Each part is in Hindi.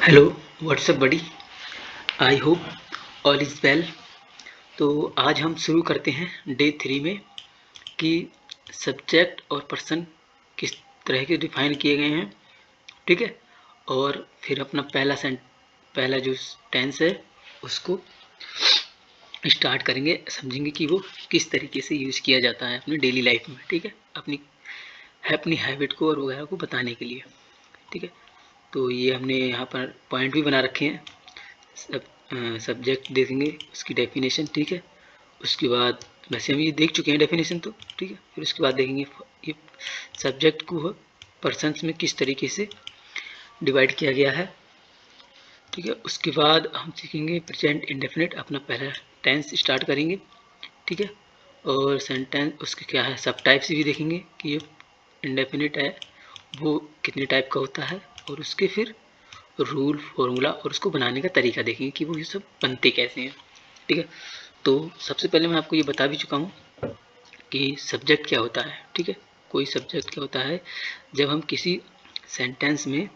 Hello, what's up buddy. I hope all is well. तो आज हम शुरू करते हैं डे 3 में कि सब्जेक्ट और पर्सन किस तरह के डिफाइन किए गए हैं। ठीक है, और फिर अपना पहला जो टेंस है उसको स्टार्ट करेंगे, समझेंगे कि वो किस तरीके से यूज़ किया जाता है अपनी डेली लाइफ में। ठीक है, अपनी हैबिट को और वगैरह को बताने के लिए। ठीक है, तो ये हमने यहाँ पर पॉइंट भी बना रखे हैं। सब्जेक्ट देखेंगे, उसकी डेफिनेशन। ठीक है, उसके बाद वैसे हम ये देख चुके हैं डेफिनेशन तो। ठीक है, फिर उसके बाद देखेंगे ये सब्जेक्ट को पर्सन्स में किस तरीके से डिवाइड किया गया है। ठीक है, उसके बाद हम सीखेंगे प्रेजेंट इंडेफिनिट, अपना पहला टेंस स्टार्ट करेंगे। ठीक है, और सेंटेंस उसके क्या है सब टाइप्स भी देखेंगे कि ये इंडेफिनिट है वो कितने टाइप का होता है, और उसके फिर रूल फॉर्मूला और उसको बनाने का तरीका देखेंगे कि वो ये सब बनते कैसे हैं। ठीक है, तो सबसे पहले मैं आपको ये बता भी चुका हूँ कि सब्जेक्ट क्या होता है। ठीक है, कोई सब्जेक्ट क्या होता है जब हम किसी सेंटेंस में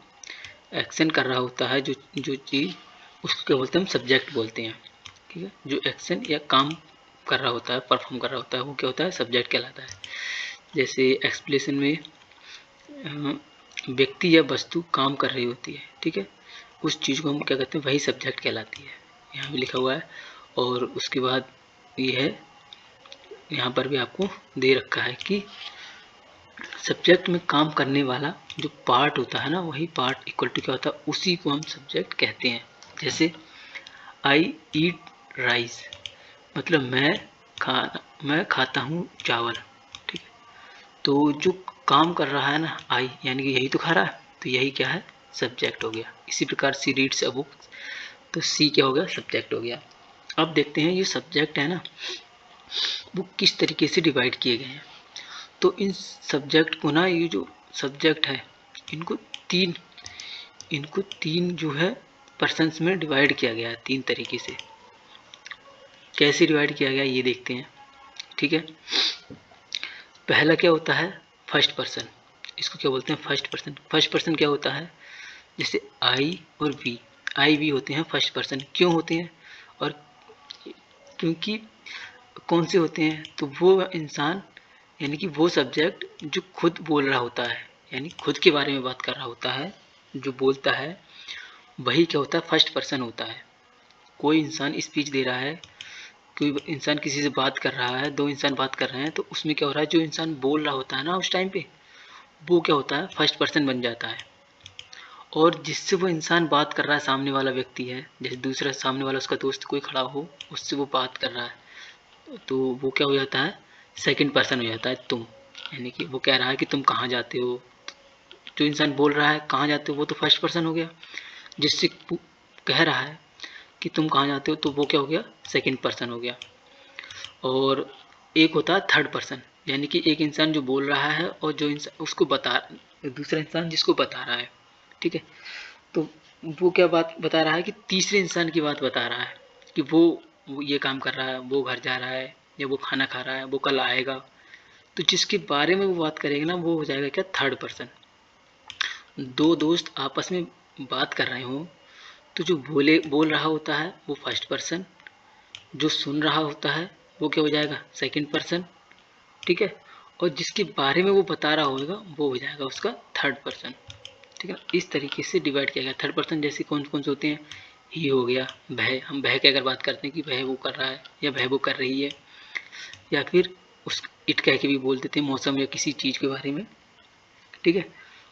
एक्शन कर रहा होता है, जो जो चीज़, उसको क्या बोलते हैं, हम सब्जेक्ट बोलते हैं। ठीक है, जो एक्शन या काम कर रहा होता है, परफॉर्म कर रहा होता है, वो क्या होता है, सब्जेक्ट कहलाता है। जैसे एक्सप्लेनेशन में व्यक्ति या वस्तु काम कर रही होती है। ठीक है, उस चीज़ को हम क्या कहते हैं, वही सब्जेक्ट कहलाती है। यहाँ भी लिखा हुआ है, और उसके बाद ये है, यहाँ पर भी आपको दे रखा है कि सब्जेक्ट में काम करने वाला जो पार्ट होता है ना, वही पार्ट इक्वल टू क्या होता है, उसी को हम सब्जेक्ट कहते हैं। जैसे आई ईट राइस, मतलब मैं खाता हूँ चावल। ठीक है, तो जो काम कर रहा है ना, आई यानी कि यही तो खा रहा है, तो यही क्या है, सब्जेक्ट हो गया। इसी प्रकार सी रीड्स अ बुक, तो सी क्या हो गया, सब्जेक्ट हो गया। अब देखते हैं ये सब्जेक्ट है ना, वो किस तरीके से डिवाइड किए गए हैं। तो इन सब्जेक्ट को ना, ये जो सब्जेक्ट है, इनको तीन इनको तीन जो है पर्सन्स में डिवाइड किया गया है, तीन तरीके से। कैसे डिवाइड किया गया ये देखते हैं। ठीक है, पहला क्या होता है, फर्स्ट पर्सन। इसको क्या बोलते हैं, फर्स्ट पर्सन। फर्स्ट पर्सन क्या होता है, जैसे आई और वी, आई वी होते हैं फर्स्ट पर्सन। क्यों होते हैं, और क्योंकि कौन से होते हैं, तो वो इंसान यानी कि वो सब्जेक्ट जो खुद बोल रहा होता है, यानी खुद के बारे में बात कर रहा होता है, जो बोलता है, वही क्या होता है, फर्स्ट पर्सन होता है। कोई इंसान स्पीच दे रहा है, कोई इंसान किसी से बात कर रहा है, दो इंसान बात कर रहे हैं, तो उसमें क्या हो रहा है, जो इंसान बोल रहा होता है ना उस टाइम पे, वो क्या होता है, फर्स्ट पर्सन बन जाता है। और जिससे वो इंसान बात कर रहा है, सामने वाला व्यक्ति है, जैसे दूसरा सामने वाला उसका दोस्त कोई खड़ा हो, उससे वो बात कर रहा है, तो वो क्या हो जाता है, सेकंड पर्सन हो जाता है, तुम। यानी कि वो कह रहा है कि तुम कहाँ जाते हो, जो इंसान बोल रहा है कहाँ जाते हो, वो तो फर्स्ट पर्सन हो गया। जिससे कह रहा है कि तुम कहाँ जाते हो, तो वो क्या हो गया, सेकंड पर्सन हो गया। और एक होता है थर्ड पर्सन, यानी कि एक इंसान जो बोल रहा है, और जो इंसान उसको बता, दूसरा इंसान जिसको बता रहा है। ठीक है, तो वो क्या बात बता रहा है, कि तीसरे इंसान की बात बता रहा है, कि वो ये काम कर रहा है, वो घर जा रहा है, या वो खाना खा रहा है, वो कल आएगा। तो जिसके बारे में वो बात करेगा ना, वो हो जाएगा क्या, थर्ड पर्सन। दो दोस्त आपस में बात कर रहे हो, तो जो बोल रहा होता है वो फर्स्ट पर्सन, जो सुन रहा होता है वो क्या हो जाएगा, सेकंड पर्सन। ठीक है, और जिसके बारे में वो बता रहा होगा वो हो जाएगा उसका थर्ड पर्सन। ठीक है, इस तरीके से डिवाइड किया गया। थर्ड पर्सन जैसे कौन कौन से होते हैं, ही हो गया, भय, हम भय की अगर बात करते हैं कि भय वो कर रहा है या भय वो कर रही है, या फिर उस इट कह के भी बोल देते हैं मौसम या किसी चीज़ के बारे में। ठीक है,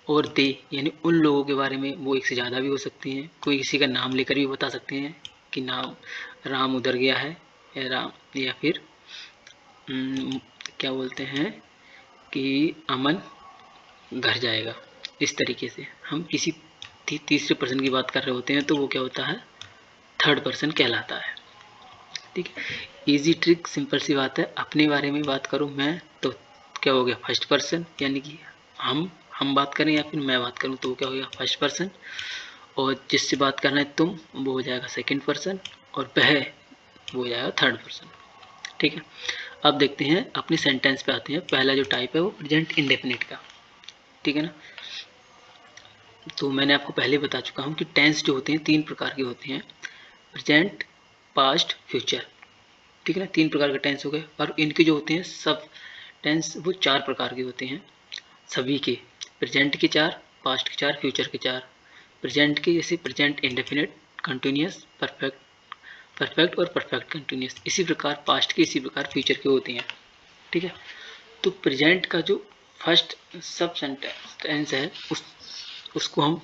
और दे यानी उन लोगों के बारे में, वो एक से ज़्यादा भी हो सकते हैं, कोई किसी का नाम लेकर भी बता सकते हैं कि नाम राम उधर गया है, या राम, या फिर क्या बोलते हैं कि अमन घर जाएगा। इस तरीके से हम किसी तीसरे पर्सन की बात कर रहे होते हैं, तो वो क्या होता है, थर्ड पर्सन कहलाता है। ठीक है, इजी ट्रिक, सिंपल सी बात है। अपने बारे में बात करूँ मैं, तो क्या हो गया, फर्स्ट पर्सन, यानी कि हम बात करें या फिर मैं बात करूँ, तो वो क्या हो गया, फर्स्ट पर्सन। और जिससे बात करना है तुम, वो हो जाएगा सेकंड पर्सन, और वह वो हो जाएगा थर्ड पर्सन। ठीक है, अब देखते हैं अपने सेंटेंस पे आते हैं। पहला जो टाइप है वो प्रेजेंट इंडेफिनिट का। ठीक है ना, तो मैंने आपको पहले बता चुका हूँ कि टेंस जो होते हैं 3 प्रकार के होते हैं, प्रेजेंट, पास्ट, फ्यूचर, ठीक है ना। 3 प्रकार के टेंस हो गए, और इनके जो होते हैं सब टेंस वो 4 प्रकार के होते हैं सभी के। प्रेजेंट के 4, पास्ट के 4, फ्यूचर के 4। प्रेजेंट के जैसे present indefinite, continuous, perfect, perfect और परफेक्ट कंटिन्यूस। इसी प्रकार पास्ट के, इसी प्रकार फ्यूचर के होते हैं, ठीक है। तो प्रेजेंट का जो फर्स्ट सब सेंटेंस है उसको हम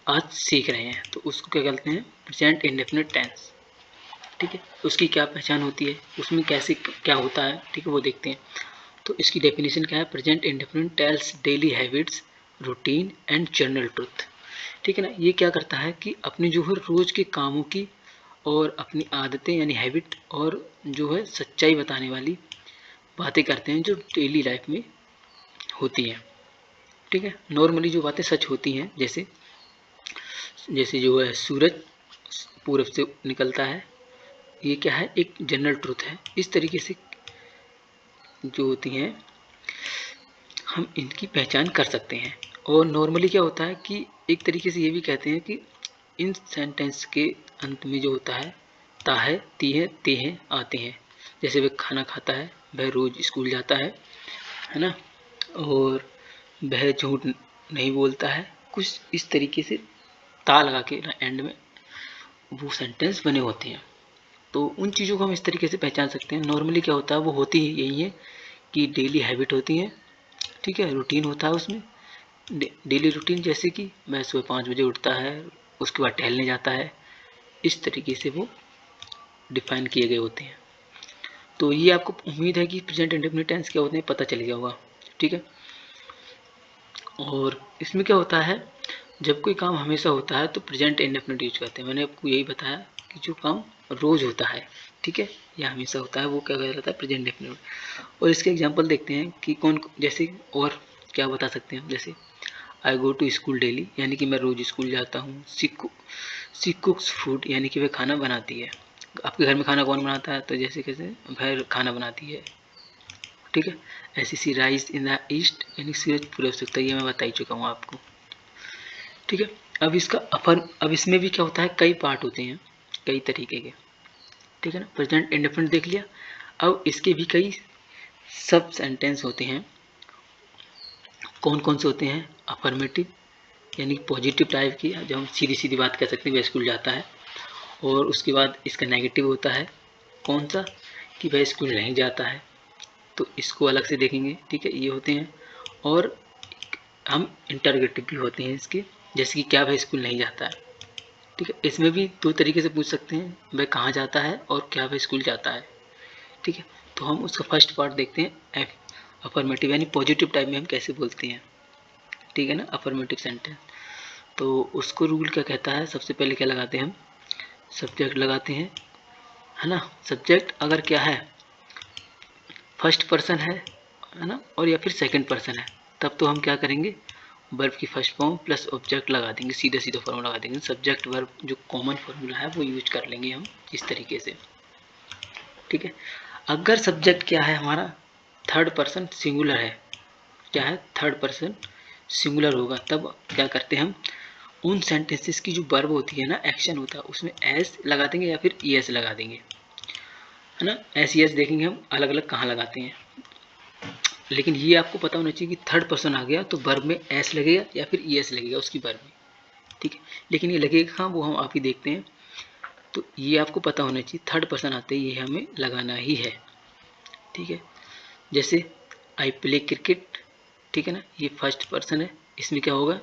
आज सीख रहे हैं। तो उसको क्या कहते हैं, प्रेजेंट इंडेफिनिट टेंस, ठीक है। उसकी क्या पहचान होती है, उसमें कैसे क्या होता है, ठीक है, वो देखते हैं। तो इसकी डेफिनेशन क्या है, present indefinite tense daily habits, routine and general truth, ठीक है ना। ये क्या करता है कि अपने जो है रोज के कामों की और अपनी आदतें यानी हैबिट और जो है सच्चाई बताने वाली बातें करते हैं जो डेली लाइफ में होती हैं, ठीक है। नॉर्मली जो बातें सच होती हैं, जैसे जैसे जो है सूरज पूरब से निकलता है, ये क्या है, एक जनरल ट्रुथ है। इस तरीके से जो होती हैं हम इनकी पहचान कर सकते हैं। और नॉर्मली क्या होता है कि एक तरीके से ये भी कहते हैं कि इन सेंटेंस के अंत में जो होता है ता है, ती है, ते हैं, आते हैं। जैसे वह खाना खाता है, वह रोज स्कूल जाता है ना, और वह झूठ नहीं बोलता है। कुछ इस तरीके से ता लगा के एंड में वो सेंटेंस बने होते हैं। तो उन चीज़ों को हम इस तरीके से पहचान सकते हैं। नॉर्मली क्या होता है, वो होती ही यही है कि डेली हैबिट होती है, ठीक है, रूटीन होता है उसमें। डेली रूटीन जैसे कि वह सुबह 5 बजे उठता है, उसके बाद टहलने जाता है, इस तरीके से वो डिफाइन किए गए होते हैं। तो ये आपको उम्मीद है कि प्रेजेंट इंडेफिनिट टेंस क्या होते हैं पता चल गया होगा, ठीक है। और इसमें क्या होता है, जब कोई काम हमेशा होता है तो प्रेजेंट इंडेफिनिट यूज करते हैं। मैंने आपको यही बताया कि जो काम रोज होता है, ठीक है, या हमेशा होता है, वो क्या कहलाता है, प्रेजेंट इंडेफिनिट। और इसके एग्जांपल देखते हैं कि कौन, जैसे और क्या बता सकते हैं हम, जैसे आई गो टू स्कूल डेली, यानी कि मैं रोज स्कूल जाता हूँ। सी कुक्स फूड, यानी कि वह खाना बनाती है। आपके घर में खाना कौन बनाता है, तो जैसे कैसे वह खाना बनाती है, ठीक है। ऐसी सी राइज इन द ईस्ट, यानी सूरज पूरब से उगता है, ये मैं बता ही चुका हूँ आपको, ठीक है। अब इसमें भी क्या होता है, कई पार्ट होते हैं कई तरीके के, ठीक है ना। प्रेजेंट इंडेफिनिट देख लिया। अब इसके भी कई सब सेंटेंस होते हैं। कौन कौन से होते हैं, अफर्मेटिव यानी पॉजिटिव टाइप की, जब हम सीधी सीधी बात कर सकते हैं वह स्कूल जाता है। और उसके बाद इसका नेगेटिव होता है कौन सा, कि वह स्कूल नहीं जाता है, तो इसको अलग से देखेंगे, ठीक है, ये होते हैं। और हम इंटरगेटिव भी होते हैं इसके, जैसे कि क्या वह स्कूल नहीं जाता है, ठीक है। इसमें भी 2 तरीके से पूछ सकते हैं, वह कहाँ जाता है और क्या वह स्कूल जाता है, ठीक है। तो हम उसका फर्स्ट पार्ट देखते हैं, अफर्मेटिव यानी पॉजिटिव टाइप में हम कैसे बोलते हैं, ठीक है ना, अफर्मेटिव सेंटेंस। तो उसको रूल क्या कहता है, सबसे पहले क्या लगाते हैं हम, सब्जेक्ट लगाते हैं, है ना। सब्जेक्ट अगर क्या है, फर्स्ट पर्सन है ना, और या फिर सेकंड पर्सन है, तब तो हम क्या करेंगे, वर्ब की फर्स्ट फॉर्म प्लस ऑब्जेक्ट लगा देंगे, सीधा सीधा फॉर्मूला लगा देंगे। सब्जेक्ट वर्ब जो कॉमन फॉर्मूला है वो यूज कर लेंगे हम इस तरीके से, ठीक है। अगर सब्जेक्ट क्या है हमारा, थर्ड पर्सन सिंगुलर है, क्या है, थर्ड पर्सन सिंगुलर होगा, तब क्या करते हैं हम, उन सेंटेंसेस की जो वर्ब होती है ना, एक्शन होता है, उसमें एस लगा देंगे या फिर ई एस लगा देंगे, है ना। एस ई एस देखेंगे हम अलग अलग कहाँ लगाते हैं। लेकिन ये आपको पता होना चाहिए कि थर्ड पर्सन आ गया तो वर्ब में एस लगेगा या फिर ई एस लगेगा उसकी वर्ब में, ठीक है। लेकिन ये लगेगा कहाँ, वो हम आप ही देखते हैं। तो ये आपको पता होना चाहिए, थर्ड पर्सन आते ही ये हमें लगाना ही है, ठीक है। जैसे आई प्ले क्रिकेट, ठीक है ना, ये फर्स्ट पर्सन है, इसमें क्या होगा,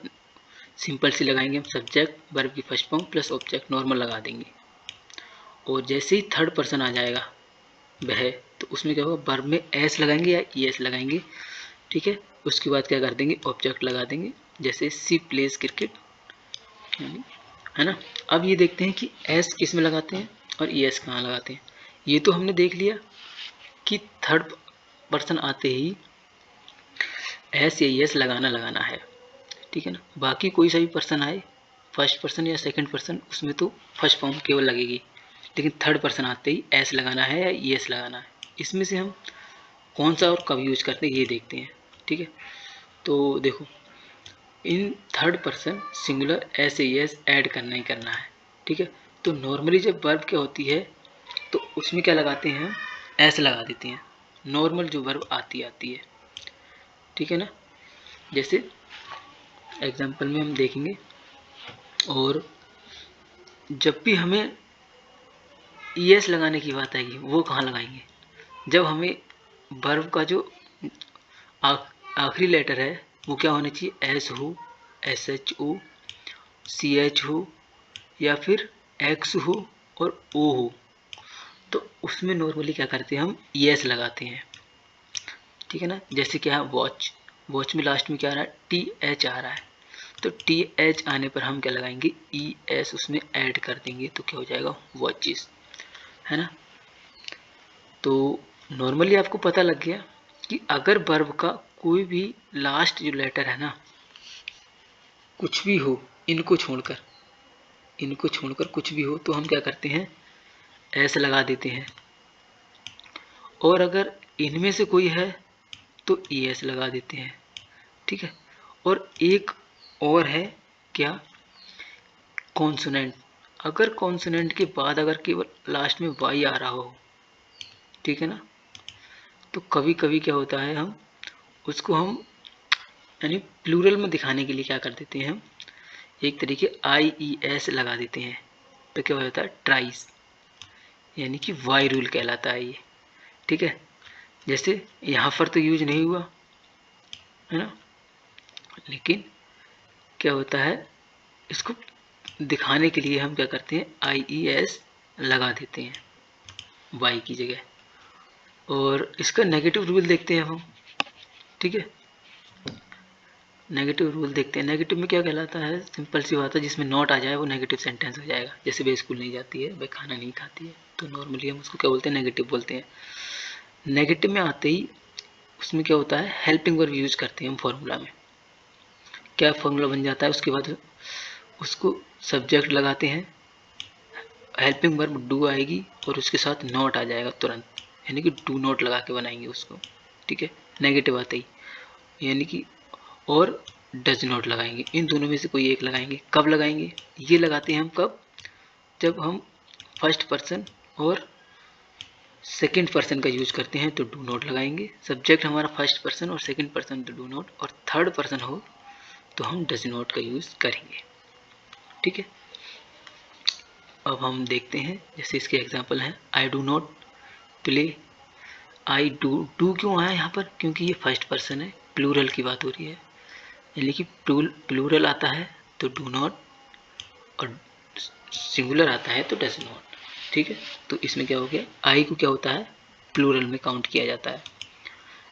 सिंपल से लगाएंगे हम सब्जेक्ट वर्ब की first form plus object normal लगा देंगे। और जैसे ही थर्ड पर्सन आ जाएगा वह, तो उसमें क्या होगा, वर्ब में एस लगाएंगे या ई एस लगाएंगे, ठीक है। उसके बाद क्या कर देंगे, ऑब्जेक्ट लगा देंगे, जैसे सी प्लेज क्रिकेट, है ना। अब ये देखते हैं कि एस किस में लगाते हैं और ई एस कहाँ लगाते हैं। ये तो हमने देख लिया कि थर्ड पर्सन आते ही एस या ई एस लगाना है, ठीक है ना। बाकी कोई सा भी पर्सन आए, फर्स्ट पर्सन या सेकंड पर्सन, उसमें तो फर्स्ट फॉर्म केवल लगेगी। लेकिन थर्ड पर्सन आते ही एस लगाना है या ई एस लगाना है। इसमें से हम कौन सा और कब यूज करते हैं ये देखते हैं, ठीक है। तो देखो, in third person singular S A S add करना ही करना है, ठीक है। तो नॉर्मली जब वर्ब क्या होती है तो उसमें क्या लगाते हैं, एस लगा देते हैं, नॉर्मल जो वर्ब आती है, ठीक है ना। जैसे एग्जाम्पल में हम देखेंगे, और जब भी हमें ES लगाने की बात आएगी वो कहाँ लगाएंगे, जब हमें वर्ब का जो आखिरी लेटर है वो क्या होना चाहिए, एस हो, SH हो, CH हो, या फिर X हो और O हो, तो उसमें नॉर्मली क्या करते हैं हम ES लगाते हैं, ठीक है ना। जैसे क्या है वॉच, वॉच में लास्ट में क्या आ रहा है, TH आ रहा है, तो TH आने पर हम क्या लगाएंगे, ES उसमें ऐड कर देंगे, तो क्या हो जाएगा वॉचेस, है ना। तो नॉर्मली आपको पता लग गया कि अगर वर्ब का कोई भी लास्ट जो लेटर है ना, कुछ भी हो, इनको छोड़कर कुछ भी हो, तो हम क्या करते हैं, एस लगा देते हैं। और अगर इनमें से कोई है तो ES लगा देते हैं, ठीक है। और एक और है क्या, कॉन्सोनेंट, अगर कॉन्सोनेंट के बाद अगर केवल लास्ट में Y आ रहा हो, ठीक है ना, तो कभी कभी क्या होता है, हम उसको हम यानी प्लूरल में दिखाने के लिए क्या कर देते हैं, हम एक तरीके IES लगा देते हैं, तो क्या होता है ट्राइस, यानी कि वाई रूल कहलाता है ये, ठीक है। जैसे यहाँ पर तो यूज नहीं हुआ है ना, लेकिन क्या होता है, इसको दिखाने के लिए हम क्या करते हैं, IES लगा देते हैं वाई की जगह। और इसका नेगेटिव रूल देखते हैं हम, ठीक है। नेगेटिव रूल देखते हैं, नेगेटिव में क्या कहलाता है, सिंपल सी बात है, जिसमें नॉट आ जाए वो नेगेटिव सेंटेंस हो जाएगा। जैसे वह स्कूल नहीं जाती है, वह खाना नहीं खाती है, तो नॉर्मली हम उसको क्या बोलते हैं, नेगेटिव बोलते हैं। नेगेटिव में आते ही उसमें क्या होता है, हेल्पिंग वर्ब यूज करते हैं हम फॉर्मूला में। क्या फॉर्मूला बन जाता है, उसके बाद उसको सब्जेक्ट लगाते हैं, हेल्पिंग वर्ब डू आएगी और उसके साथ नॉट आ जाएगा तुरंत, यानी कि डू नॉट लगा के बनाएंगे उसको, ठीक है। नेगेटिव आते ही यानी कि, और डज नॉट लगाएंगे, इन दोनों में से कोई एक लगाएंगे। कब लगाएंगे, ये लगाते हैं हम कब, जब हम फर्स्ट पर्सन और सेकंड पर्सन का यूज करते हैं तो डू नॉट लगाएंगे। सब्जेक्ट हमारा फर्स्ट पर्सन और सेकंड पर्सन तो डू नॉट, और थर्ड पर्सन हो तो हम डज नॉट का यूज करेंगे, ठीक है। अब हम देखते हैं, जैसे इसके एग्जांपल हैं, I do not play, I do क्यों आया यहाँ पर, क्योंकि ये फर्स्ट पर्सन है, प्लूरल की बात हो रही है, यानी कि प्लूरल आता है तो डू नॉट, और सिंगुलर आता है तो डज नॉट, ठीक है। तो इसमें क्या हो गया, आई को क्या होता है, प्लूरल में काउंट किया जाता है।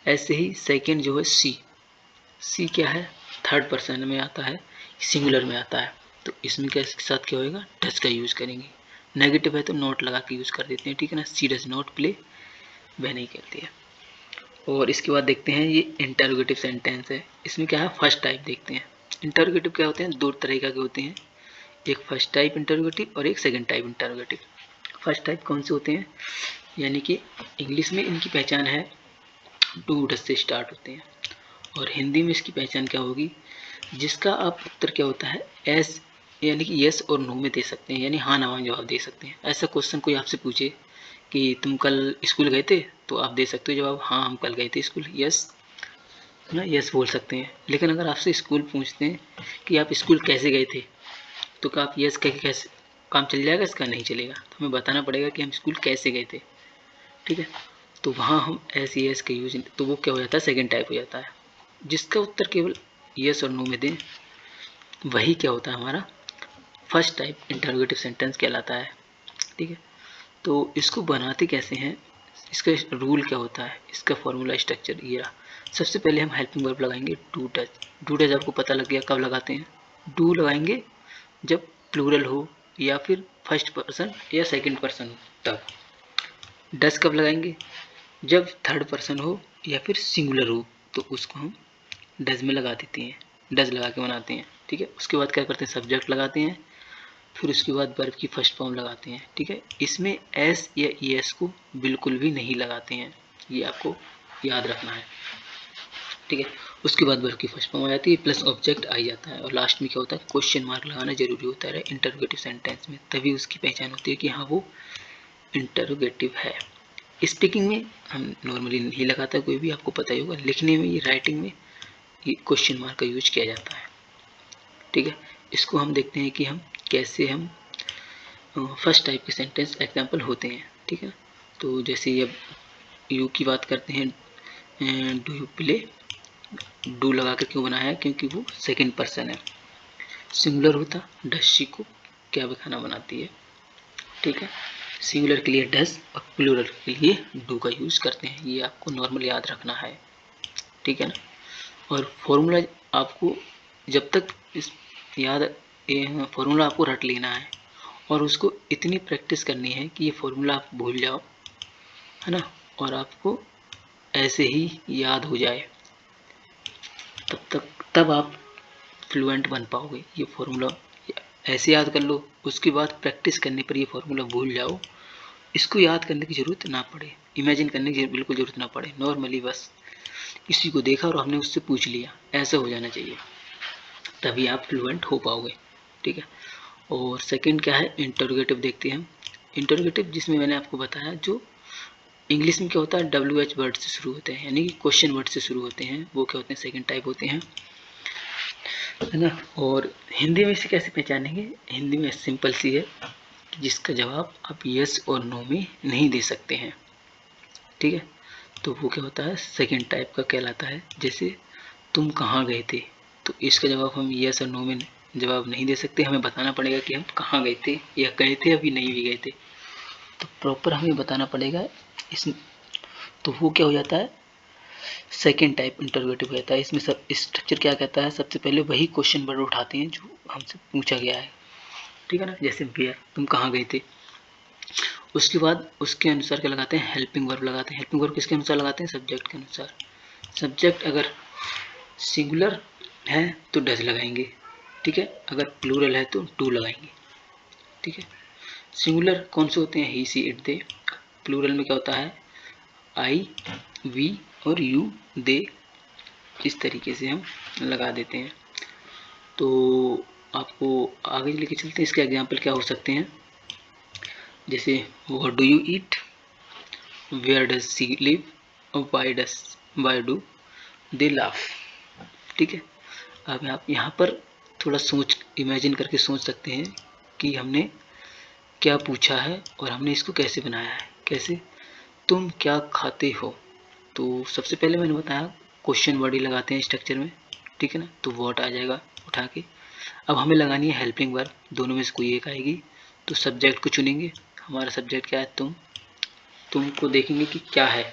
ऐसे ही सेकंड जो है सी क्या है, थर्ड पर्सन में आता है, सिंगुलर में आता है, तो इसमें क्या इसके साथ क्या होएगा, डज का यूज करेंगे। नेगेटिव है तो नॉट लगा के यूज कर देते हैं, ठीक है ना। सी डज नॉट प्ले, वह नहीं करती है। और इसके बाद देखते हैं, ये इंटरोगेटिव सेंटेंस है, इसमें क्या है, फर्स्ट टाइप देखते हैं। इंटरोगेटिव क्या होते हैं, दो तरह के होते हैं, एक फर्स्ट टाइप इंटरोगेटिव और एक second type interrogative. First type कौन से होते हैं, यानी कि इंग्लिश में इनकी पहचान है डू डज से स्टार्ट होते हैं, और हिंदी में इसकी पहचान क्या होगी, जिसका आप उत्तर क्या होता है, एस, यानी कि यस और नो में दे सकते हैं, यानी हाँ ना में जवाब दे सकते हैं। ऐसा क्वेश्चन कोई आपसे पूछे कि तुम कल स्कूल गए थे, तो आप दे सकते हो जवाब, हाँ हम कल गए थे स्कूल, यस ना, यस बोल सकते हैं। लेकिन अगर आपसे स्कूल पूछते हैं कि आप स्कूल कैसे गए थे, तो क्या आप यस कह के कैसे काम चल जाएगा, इसका नहीं चलेगा, तो हमें बताना पड़ेगा कि हम स्कूल कैसे गए थे, ठीक है। तो वहाँ हम एस यस का यूज, तो वो क्या हो जाता है, सेकंड टाइप हो जाता है। जिसका उत्तर केवल यस और नो में दें वही क्या होता है, हमारा फर्स्ट टाइप इंटरोगेटिव सेंटेंस कहलाता है, ठीक है। तो इसको बनाते कैसे हैं, इसका रूल क्या होता है, इसका फॉर्मूला स्ट्रक्चर ये रहा। सबसे पहले हम हेल्पिंग वर्ब लगाएंगे डू डज। डू डज आपको पता लग गया कब लगाते हैं, डू लगाएंगे जब प्लूरल हो या फिर फर्स्ट पर्सन या सेकंड पर्सन हो तब। डज कब लगाएंगे, जब थर्ड पर्सन हो या फिर सिंगुलर हो, तो उसको हम डज में लगा देते हैं, डज लगा के बनाते हैं, ठीक है। उसके बाद क्या करते हैं, सब्जेक्ट लगाते हैं, फिर उसके बाद वर्ब की फर्स्ट फॉर्म लगाते हैं, ठीक है। इसमें एस या ES को बिल्कुल भी नहीं लगाते हैं, ये आपको याद रखना है, ठीक है। उसके बाद वर्ब की फर्स्ट फॉर्म आ जाती है प्लस ऑब्जेक्ट आ जाता है, और लास्ट में क्या होता है, क्वेश्चन मार्क लगाना जरूरी होता है इंटरोगेटिव सेंटेंस में, तभी उसकी पहचान होती है कि हाँ वो इंटरोगेटिव है। स्पीकिंग में हम नॉर्मली नहीं लगाता कोई भी, आपको पता ही होगा। लिखने में, ये राइटिंग में ये क्वेश्चन मार्क का यूज किया जाता है, ठीक है। इसको हम देखते हैं कि हम कैसे हम फर्स्ट टाइप के सेंटेंस एग्जाम्पल होते हैं, ठीक है। तो जैसे अब यू की बात करते हैं, डू यू प्ले, डू लगा कर क्यों बनाया है, क्योंकि वो सेकंड पर्सन है। सिंगुलर होता डस शी को क्या खाना बनाती है, ठीक है। सिंगुलर के लिए डस और प्लूरल के लिए डू का यूज करते हैं, ये आपको नॉर्मल याद रखना है, ठीक है ना। और फॉर्मूला आपको जब तक इस याद फॉर्मूला आपको रट लेना है और उसको इतनी प्रैक्टिस करनी है कि ये फॉर्मूला आप भूल जाओ, है ना, और आपको ऐसे ही याद हो जाए, तब आप फ्लुएंट बन पाओगे। ये फॉर्मूला ऐसे याद कर लो, उसके बाद प्रैक्टिस करने पर ये फॉर्मूला भूल जाओ, इसको याद करने की ज़रूरत ना पड़े, इमेजिन करने की बिल्कुल ज़रूरत ना पड़े, नॉर्मली बस किसी को देखा और हमने उससे पूछ लिया, ऐसा हो जाना चाहिए, तभी आप फ्लुएंट हो पाओगे, ठीक है। और सेकंड क्या है, इंटरोगेटिव देखते हैं हम। इंटरोगेटिव जिसमें मैंने आपको बताया, जो इंग्लिश में क्या होता है, WH वर्ड से शुरू होते हैं, यानी कि क्वेश्चन वर्ड से शुरू होते हैं, वो क्या होते हैं, सेकंड टाइप होते हैं, है ना। और हिंदी में इसे कैसे पहचानेंगे, हिंदी में सिंपल सी है, जिसका जवाब आप यस और नो में नहीं दे सकते हैं, ठीक है। तो वो क्या होता है, सेकंड टाइप का कहलाता है। जैसे तुम कहाँ गए थे, तो इसका जवाब हम यस और नो में जवाब नहीं दे सकते, हमें बताना पड़ेगा कि हम कहाँ गए थे, या गए थे अभी नहीं भी गए थे, तो प्रॉपर हमें बताना पड़ेगा इस। तो वो क्या हो जाता है, सेकेंड टाइप इंटरोगेटिव रहता है। इसमें सब स्ट्रक्चर क्या कहता है, सबसे पहले वही क्वेश्चन वर्ड उठाते हैं जो हमसे पूछा गया है, ठीक है ना। जैसे वेयर, तुम कहाँ गए थे, उसके बाद उसके अनुसार क्या लगाते हैं, हेल्पिंग वर्ब लगाते हैं। हेल्पिंग वर्ब किसके अनुसार लगाते हैं, सब्जेक्ट के अनुसार। सब्जेक्ट अगर सिंगुलर है तो डज लगाएंगे, ठीक है। अगर प्लूरल है तो टू लगाएंगे, ठीक है। सिंगुलर कौन से होते हैं, ही सी इट दे। प्लूरल में क्या होता है, आई वी और यू दे, इस तरीके से हम लगा देते हैं। तो आपको आगे लेके चलते हैं, इसके एग्जाम्पल क्या हो सकते हैं, जैसे what do you eat, where does she live, और वाई डू दे लाफ, ठीक है। अब आप यहाँ पर थोड़ा सोच इमेजिन करके सोच सकते हैं कि हमने क्या पूछा है और हमने इसको कैसे बनाया है। कैसे, तुम क्या खाते हो, तो सबसे पहले मैंने बताया क्वेश्चन वर्ड ही लगाते हैं स्ट्रक्चर में, ठीक है ना। तो व्हाट आ जाएगा उठा के। अब हमें लगानी है हेल्पिंग वर्ब, दोनों में से कोई एक आएगी, तो सब्जेक्ट को चुनेंगे। हमारा सब्जेक्ट क्या है, तुमको देखेंगे कि क्या है,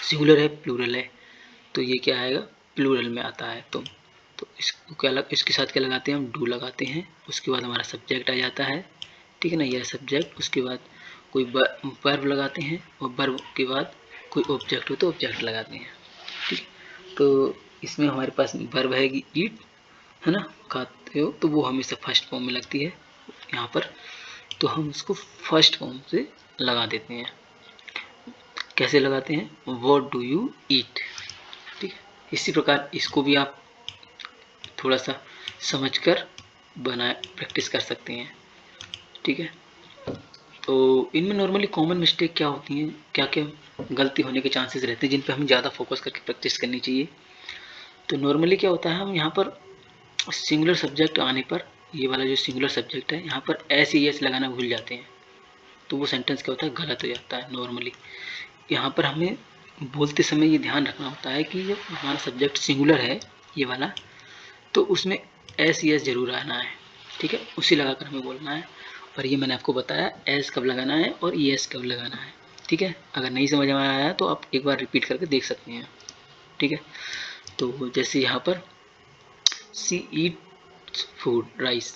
सिंगुलर है प्लूरल है, तो ये क्या आएगा, प्लूरल में आता है तुम। तो इसको क्या इसके साथ क्या लगाते हैं, हम डू लगाते हैं। उसके बाद हमारा सब्जेक्ट आ जाता है, ठीक है ना, यह सब्जेक्ट। उसके बाद कोई वर्ब लगाते हैं, और वर्ब के बाद कोई ऑब्जेक्ट हो तो ऑब्जेक्ट लगाते हैं, ठीक है। तो इसमें हमारे पास वर्ब है कि ईट, है ना, खाते हो, तो वो हमेशा फर्स्ट फॉर्म में लगती है यहाँ पर, तो हम उसको फर्स्ट फॉर्म से लगा देते हैं। कैसे लगाते हैं, व्हाट डू यू ईट, ठीक है। इसी प्रकार इसको भी आप थोड़ा सा समझकर प्रैक्टिस कर सकते हैं, ठीक है। तो इनमें नॉर्मली कॉमन मिस्टेक क्या होती हैं, क्या क्या गलती होने के चांसेस रहते हैं, जिन पे हमें ज़्यादा फोकस करके प्रैक्टिस करनी चाहिए। तो नॉर्मली क्या होता है, हम यहाँ पर सिंगुलर सब्जेक्ट आने पर, ये वाला जो सिंगुलर सब्जेक्ट है, यहाँ पर एस ई एस लगाना भूल जाते हैं, तो वो सेंटेंस क्या होता है, गलत हो जाता है। नॉर्मली यहाँ पर हमें बोलते समय ये ध्यान रखना होता है कि जब हमारा सब्जेक्ट सिंगुलर है ये वाला, तो उसमें एस ई एस जरूर आना है, ठीक है, उसी लगाकर हमें बोलना है। और ये मैंने आपको बताया एस कब लगाना है और ई एस कब लगाना है, ठीक है। अगर नहीं समझ में आया तो आप एक बार रिपीट करके देख सकते हैं, ठीक है। तो जैसे यहाँ पर सी ईट्स फूड राइस,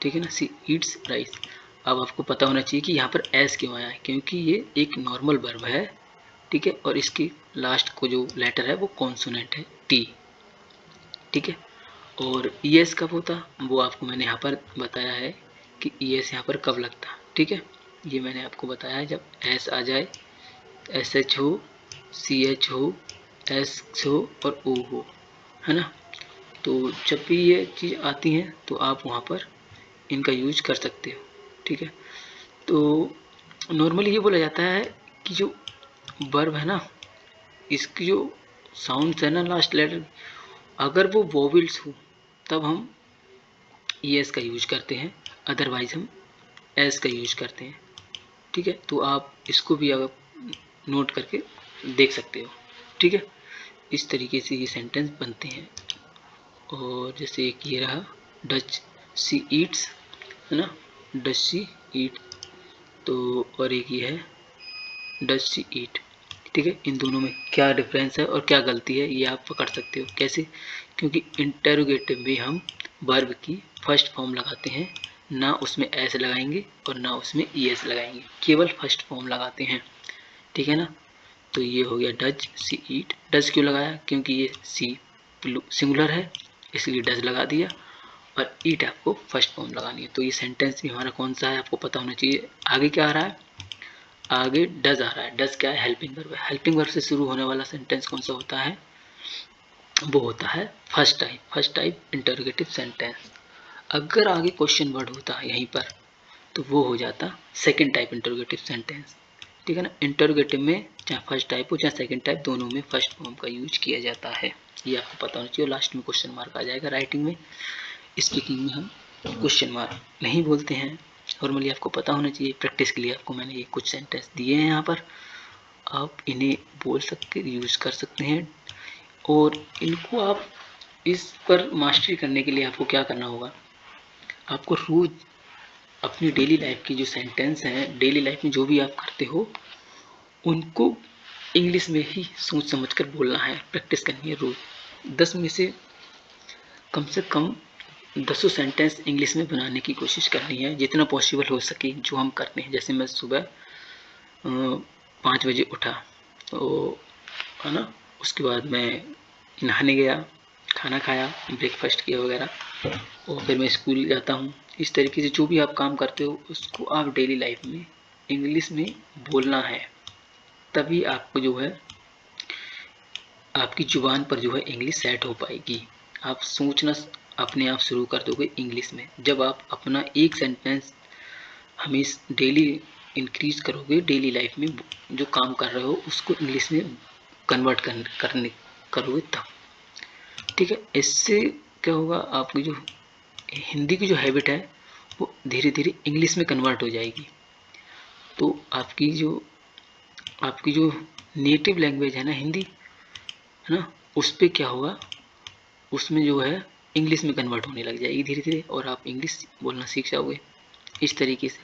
ठीक है ना, सी ईट्स राइस। अब आपको पता होना चाहिए कि यहाँ पर एस क्यों आया है, क्योंकि ये एक नॉर्मल वर्ब है, ठीक है, और इसकी लास्ट को जो लेटर है वो कॉन्सोनेंट है टी, ठीक है। और ई एस कब होता, वो आपको मैंने यहाँ पर बताया है कि ई एस यहाँ पर कब लगता, ठीक है। ये मैंने आपको बताया है, जब एस आ जाए, एस एच हो, सी एच हो, एस हो और ओ हो, है ना। तो जब भी ये चीज़ आती हैं तो आप वहाँ पर इनका यूज कर सकते हो, ठीक है। तो नॉर्मली ये बोला जाता है कि जो वर्ब है ना, इसकी जो साउंड्स है ना लास्ट लेटर, अगर वो वोवेल्स हो तब हम एस का यूज करते हैं, अदरवाइज हम एस का यूज करते हैं, ठीक है। तो आप इसको भी अगर नोट करके देख सकते हो, ठीक है। इस तरीके से ये सेंटेंस बनते हैं। और जैसे एक ये रहा, डच सी ईट्स, है ना, डच सी ईट। तो और एक ये है डच सी ईट, ठीक है। इन दोनों में क्या डिफरेंस है और क्या गलती है ये आप पकड़ सकते हो। कैसे? क्योंकि इंटरोगेटिव में हम वर्ब की फर्स्ट फॉर्म लगाते हैं, ना उसमें एस लगाएंगे और ना उसमें ईएस लगाएंगे, केवल फर्स्ट फॉर्म लगाते हैं, ठीक है ना। तो ये हो गया डच सी ईट। डच क्यों लगाया? क्योंकि ये सी सिंगुलर है इसलिए डच लगा दिया, और ईट आपको फर्स्ट फॉर्म लगानी है। तो ये सेंटेंस भी हमारा कौन सा है आपको पता होना चाहिए। आगे क्या आ रहा है? आगे डज आ रहा है। डज क्या है? हेल्पिंग वर्ब है। हेल्पिंग वर्ब से शुरू होने वाला सेंटेंस कौन सा होता है? वो होता है first type. First type interrogative sentence. अगर आगे क्वेश्चन वर्ड होता है यहीं पर तो वो हो जाता सेकंड टाइप इंटरोगेटिव सेंटेंस, ठीक है ना। इंटरोगेटिव में चाहे फर्स्ट टाइप हो चाहे सेकंड टाइप, दोनों में फर्स्ट फॉर्म का यूज किया जाता है। ये आपको पता होना चाहिए। लास्ट में क्वेश्चन मार्क आ जाएगा। राइटिंग में, स्पीकिंग में हम क्वेश्चन मार्क नहीं बोलते हैं। नॉर्मली आपको पता होना चाहिए। प्रैक्टिस के लिए आपको मैंने ये कुछ सेंटेंस दिए हैं यहाँ पर, आप इन्हें बोल सकते, यूज कर सकते हैं। और इनको आप इस पर मास्टरी करने के लिए आपको क्या करना होगा? आपको रोज अपनी डेली लाइफ की जो सेंटेंस हैं, डेली लाइफ में जो भी आप करते हो, उनको इंग्लिश में ही सोच समझ कर बोलना है। प्रैक्टिस करनी है रोज। 10 में से कम 10 सेंटेंस इंग्लिश में बनाने की कोशिश करनी है, जितना पॉसिबल हो सके जो हम करते हैं। जैसे मैं सुबह 5 बजे उठा तो, है ना, उसके बाद मैं नहाने गया, खाना खाया, ब्रेकफास्ट किया वगैरह, और फिर मैं स्कूल जाता हूँ। इस तरीके से जो भी आप काम करते हो उसको आप डेली लाइफ में इंग्लिश में बोलना है। तभी आपको जो है आपकी ज़ुबान पर जो है इंग्लिश सेट हो पाएगी। आप सोचना अपने आप शुरू कर दोगे इंग्लिश में। जब आप अपना एक सेंटेंस हमेशा डेली इंक्रीज करोगे, डेली लाइफ में जो काम कर रहे हो उसको इंग्लिश में कन्वर्ट करने करोगे तब, ठीक है। इससे क्या होगा? आपकी जो हिंदी की जो हैबिट है वो धीरे धीरे इंग्लिश में कन्वर्ट हो जाएगी। तो आपकी जो नेटिव लैंग्वेज है ना हिंदी, है ना, उस पर क्या होगा? उसमें जो है इंग्लिश में कन्वर्ट होने लग जाएगी धीरे धीरे, और आप इंग्लिश बोलना सीख जाओगे। इस तरीके से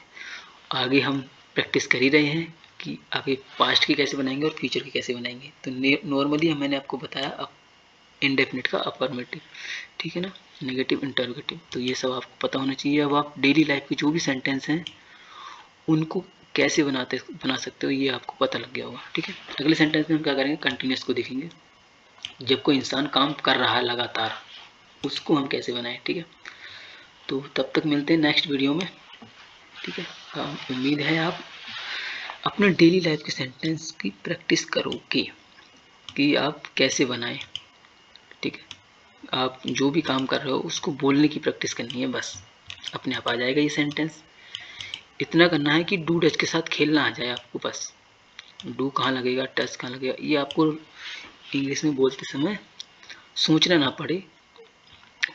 आगे हम प्रैक्टिस कर ही रहे हैं कि आगे पास्ट की कैसे बनाएंगे और फ्यूचर की कैसे बनाएंगे। तो नॉर्मली मैंने आपको बताया इंडेफिनिट का अफर्मेटिव, ठीक है ना, नेगेटिव, इंटरोगेटिव। तो ये सब आपको पता होना चाहिए। अब आप डेली लाइफ के जो भी सेंटेंस हैं उनको कैसे बना सकते हो ये आपको पता लग गया होगा, ठीक है। अगले सेंटेंस में हम क्या करेंगे? कंटिन्यूस को देखेंगे। जब कोई इंसान काम कर रहा है लगातार, उसको हम कैसे बनाएं, ठीक है। तो तब तक मिलते हैं नेक्स्ट वीडियो में, ठीक है। उम्मीद है आप अपने डेली लाइफ के सेंटेंस की प्रैक्टिस करोगे कि आप कैसे बनाएं, ठीक है। आप जो भी काम कर रहे हो उसको बोलने की प्रैक्टिस करनी है, बस अपने आप आ जाएगा ये सेंटेंस। इतना करना है कि डू डच के साथ खेलना आ जाए आपको, बस डू कहाँ लगेगा, टच कहाँ लगेगा, ये आपको इंग्लिश में बोलते समय सोचना ना पड़े,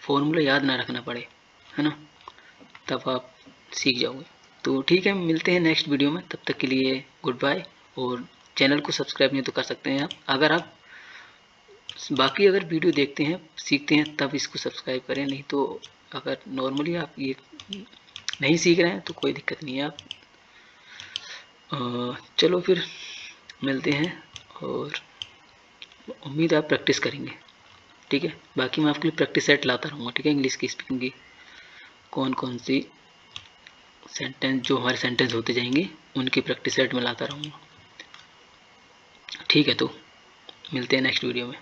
फॉर्मूला याद ना रखना पड़े, है ना, तब आप सीख जाओगे। तो ठीक है, मिलते हैं नेक्स्ट वीडियो में। तब तक के लिए गुड बाय। और चैनल को सब्सक्राइब नहीं तो कर सकते हैं आप। अगर वीडियो देखते हैं, सीखते हैं, तब इसको सब्सक्राइब करें। नहीं तो अगर नॉर्मली आप ये नहीं सीख रहे हैं तो कोई दिक्कत नहीं है। आप चलो फिर मिलते हैं, और उम्मीद है आप प्रैक्टिस करेंगे, ठीक है। बाकी मैं आपके लिए प्रैक्टिस सेट लाता रहूँगा, ठीक है। इंग्लिश की स्पीकिंग की कौन कौन सी सेंटेंस जो हमारे सेंटेंस होते जाएंगे उनकी प्रैक्टिस सेट में लाता रहूँगा, ठीक है। तो मिलते हैं नेक्स्ट वीडियो में।